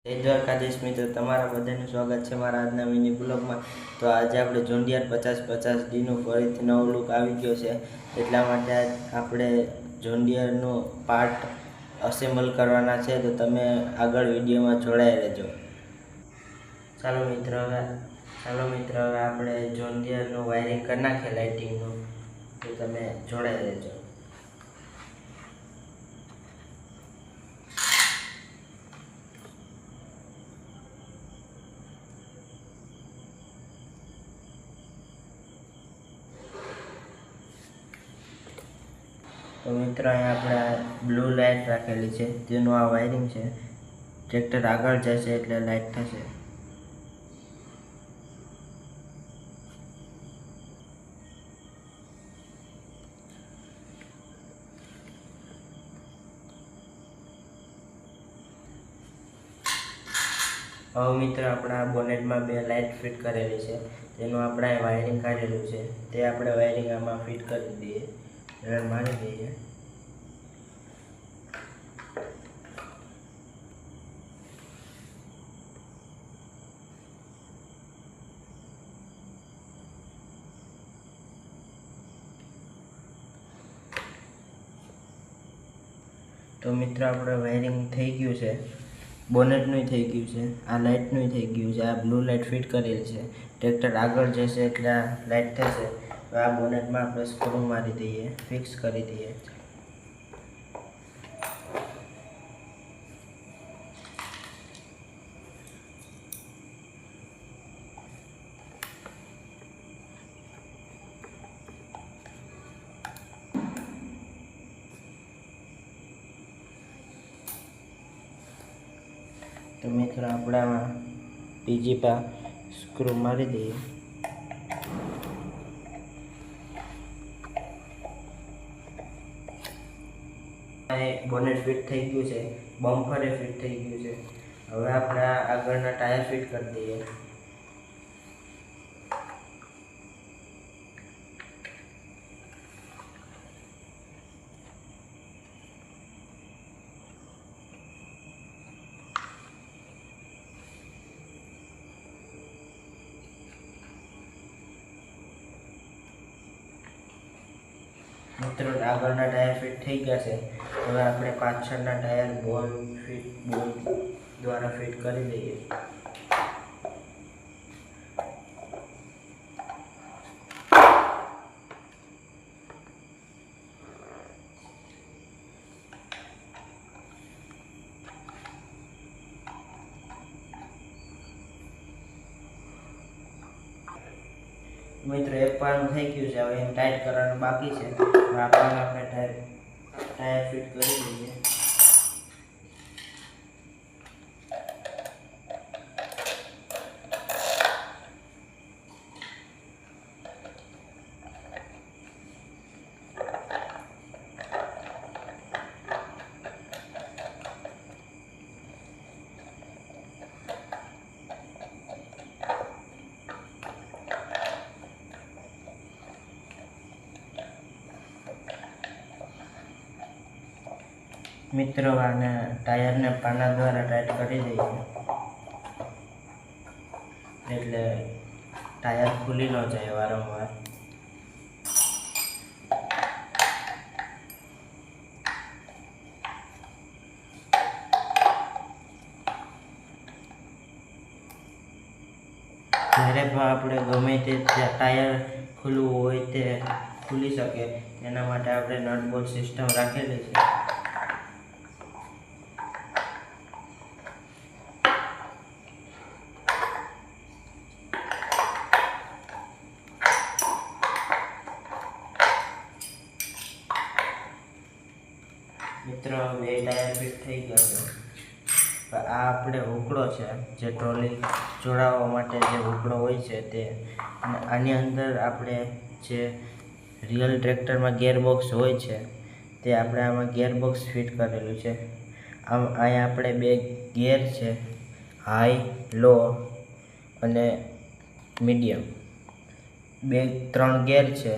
જય દ્વારકાધીશ મિત્રો, તમારા બધાનું સ્વાગત છે મારા આજના મિની બ્લોગમાં। તો આજે આપણે જોન્ડિયર 5050Dનું ફરીથી નવો લુક આવી ગયો છે, એટલા માટે આપણે જોન્ડિયરનો પાર્ટ અસેમ્બલ કરવાના છે। તો તમે આગળ વિડીયોમાં જોડાઈ રહેજો। ચાલો મિત્ર હવે આપણે જોન્ડિયરનું વાયરિંગ કરી નાખીએ લાઇટિંગનું, તો તમે જોડાઈ રહેજો। તો મિત્રો અહીંયા આપણે બ્લુ લાઇટ રાખેલી છે, તેનું આ વાયરિંગ છે। ટ્રેક્ટર આગળ જશે એટલે લાઇટ થશે। હવે મિત્રો આપણા બોનેટમાં બે લાઇટ ફિટ કરેલી છે, તેનું આપણે વાયરિંગ કાઢેલું છે, તે આપણે વાયરિંગ આમાં ફિટ કરી દઈએ, રન મારી દઈએ। તો મિત્રો આપણે વાયરિંગ થઈ ગયું છે, બોનેટનું થઈ ગયું છે, આ લાઇટનું થઈ ગયું છે, આ બ્લુ લાઇટ ફિટ કરેલ છે। ટ્રેક્ટર આગળ જશે એટલે આ લાઇટ થશે। તો આ બોનેટમાં આપણે સ્ક્રૂ મારી દઈએ, ફિક્સ કરી દઈએ। તો મિત્રો આપણે આમાં બીજી પા સ્ક્રૂ મારી દઈએ। બોનેટ ફિટ થઈ ગયું છે, બમ્પરે ફિટ થઈ ગયું છે। હવે આપણે આગળના ટાયર ફિટ કરી દઈએ। મિત્રો આગળના ટાયર ફિટ થઈ ગયા છે, હવે આપણે પાછળના ટાયર બોલ દ્વારા ફિટ કરી દઈએ। મિત્રો એક પાનું થઈ ગયું છે, હવે એને ટાઈટ કરવાનું બાકી છે। આપણે ટાયર ફિટ કરી દઈએ। મિત્રો આને ટાયરને પાના દ્વારા ટાઈટ કરી દઈએ, એટલે ટાયર ખુલી ન જાય વારંવાર। જ્યારે પણ આપણે ગમે તે ટાયર ખુલ્લું હોય તે ખુલી શકે, એના માટે આપણે નટ બોલ્ટ સિસ્ટમ રાખેલી છે। મિત્રો બે ટાયર ફિટ થઈ ગયા છે। આ આપણે હુકડો છે, જે ટ્રોલી જોડાવવા માટે જે હુકડો હોય છે તે, અને આની અંદર આપણે જે રિયલ ટ્રેક્ટરમાં ગિયરબોક્સ હોય છે તે આપણે આમાં ગિયરબોક્સ ફિટ કરેલું છે। અહીંયા આપણે બે ગિયર છે, હાઈ, લો અને મીડિયમ, 3 ગિયર છે।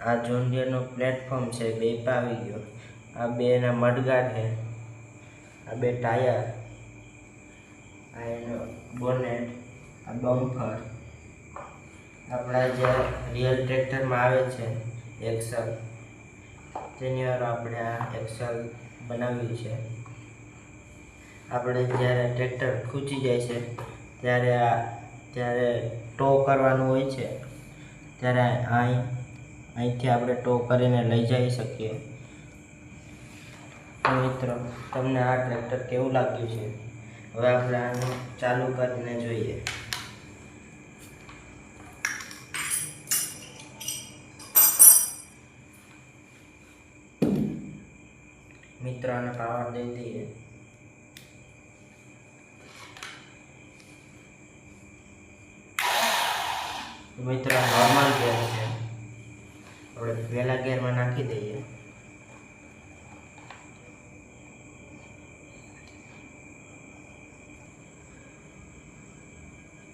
આ જોન્ડિયરનું પ્લેટફોર્મ છે, બે આવી ગયો। આ બેના મડગાર્ડ છે, આ બે ટાયર, આ એનો બોનેટ, આ બમ્પર, આપણા જે રિયલ ટ્રેક્ટરમાં આવે છે એક્સલ, તેની વાર આપણે આ એક્સલ બનાવ્યું છે. આપણે જ્યારે ટ્રેક્ટર ખૂંચી જાય છે ત્યારે ટો કરવાનું હોય છે, ત્યારે અહીંથી આપણે ટો કરીને લઈ જઈ શકીએ. તો મિત્રો, તમને આ ટ્રેક્ટર કેવું લાગ્યું છે? હવે આપણે આને ચાલુ કરીને જોઈએ. મિત્રો, આને પાવર દઈ દઈએ. મિત્રો, નોર્મલ ગેર છે, આપણે પહેલા ગેરમાં નાખી દઈએ.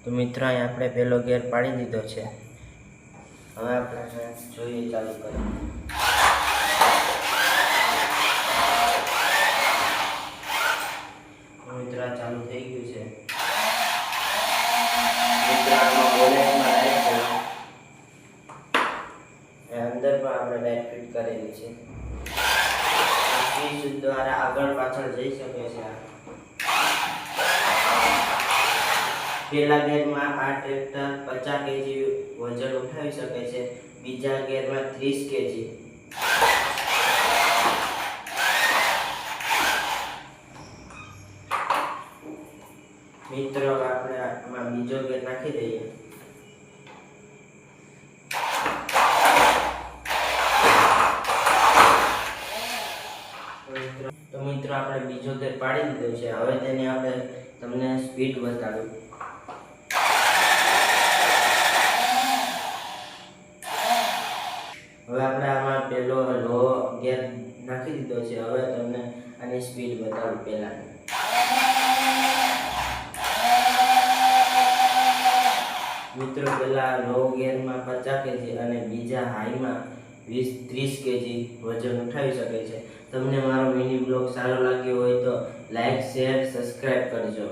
તો મિત્રો, અહીં આપણે પહેલો ગેર પાડી દીધો છે. હવે આપણે જોઈએ ચાલુ કરીએ. મિત્રો, ચાલુ થઈ ગયું છે. મિત્રો, આમાં બોનેટમાં લાઈટ છે, અંદર પણ આપણે લાઈટ ફિટ કરેલી છે. સ્વિચ દ્વારા આગળ પાછળ જઈ શકે છે. પહેલા ગેરમાં આ ટ્રેક્ટર 50 કેજી વજન ઉઠાવી શકે છે, બીજા ગેરમાં 30 કેજી. મિત્રો, આપણે આમાં બીજો ગેર નાખી દઈએ. તો મિત્રો, આપણે બીજો ગેર પાડી દીધો છે. હવે તેની આપણે તમને સ્પીડ બતાડું. હવે આપણે આમાં પેલો લો ગેર નાખી દીધો છે. હવે તમને આની સ્પીડ બતાડું. પહેલાની મિત્રો, પહેલા લો ગેરમાં 50 કેજી અને બીજા હાઈમાં 20-30 કેજી વજન ઉઠાવી શકે છે. તમને મારો મિની બ્લોગ સારો લાગ્યો હોય તો લાઈક, શેર, સબસ્ક્રાઈબ કરજો.